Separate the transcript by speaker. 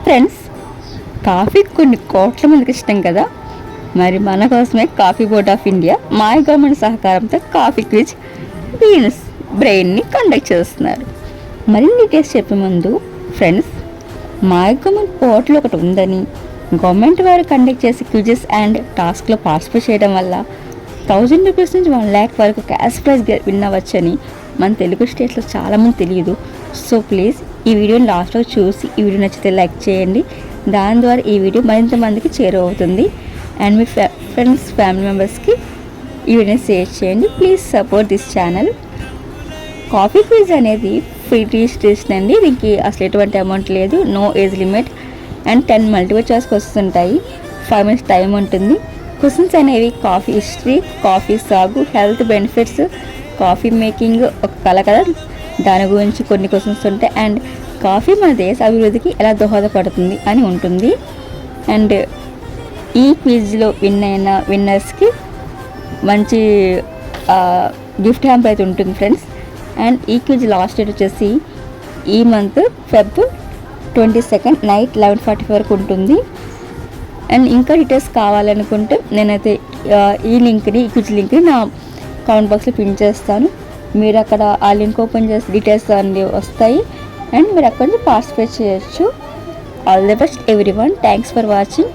Speaker 1: Friends, coffee కొన్ని కోట్ల మందికి ఇష్టం కదా. మరి మన కోసమే coffee board of India my government సహకారంతో కాఫీ క్విజ్ బీన్స్ బ్రెయిన్ని కండక్ట్ చేస్తున్నారు. మరిన్ని డీటెయిల్స్ చెప్పే ముందు ఫ్రెండ్స్, మై గవర్నమెంట్ పోర్టల్ ఒకటి ఉందని, గవర్నమెంట్ వారు కండక్ట్ చేసే క్విజెస్ అండ్ టాస్క్లో పార్టిసిపేట్ చేయడం వల్ల 1000 రూపీస్ నుంచి 1 lakh వరకు క్యాష్ ప్రైజ్ విన్ అవ్వచ్చని మన తెలుగు స్టేట్స్లో చాలామంది తెలియదు. సో ప్లీజ్ ఈ వీడియోని లాస్ట్లో చూసి ఈ వీడియో నచ్చితే లైక్ చేయండి. దాని ద్వారా ఈ వీడియో మరింత మందికి చేరువవుతుంది. అండ్ మీ ఫ్రెండ్స్ ఫ్యామిలీ మెంబర్స్కి ఈ వీడియోని షేర్ చేయండి. Please support this channel. Coffee quiz అనేది ఫ్రీ రిజిస్ట్రేషన్ అండి. దీనికి అసలు ఎటువంటి అమౌంట్ లేదు, no age limit and 10 multiple choice questions ఉంటాయి. 5 minutes టైం ఉంటుంది. క్వశ్చన్స్ అనేవి కాఫీ హిస్టరీ, కాఫీ సాగు, హెల్త్ బెనిఫిట్స్, కాఫీ మేకింగ్ ఒక కళ కదా, దాని గురించి కొన్ని క్వశ్చన్స్ ఉంటాయి. అండ్ కాఫీ మన దేశ అభివృద్ధికి ఎలా దోహదపడుతుంది అని ఉంటుంది. అండ్ ఈ క్విజ్లో విన్ అయిన విన్నర్స్కి మంచి గిఫ్ట్ హ్యాంప్ అయితే ఉంటుంది ఫ్రెండ్స్. అండ్ ఈ క్విజ్ లాస్ట్ డేట్ వచ్చేసి ఈ మంత్ Feb 22 నైట్ 11:40 వరకు ఉంటుంది. అండ్ ఇంకా డీటెయిల్స్ కావాలనుకుంటే నేనైతే ఈ క్విజ్ లింక్ని నా కామెంట్ బాక్స్లో పిన్ చేస్తాను. మీరు అక్కడ ఆ లింక్ ఓపెన్ చేసి డీటెయిల్స్ అన్నీ వస్తాయి అండ్ మీరు అక్కడ నుంచి పార్టిసిపేట్ చేయొచ్చు. All the best everyone. Thanks for watching.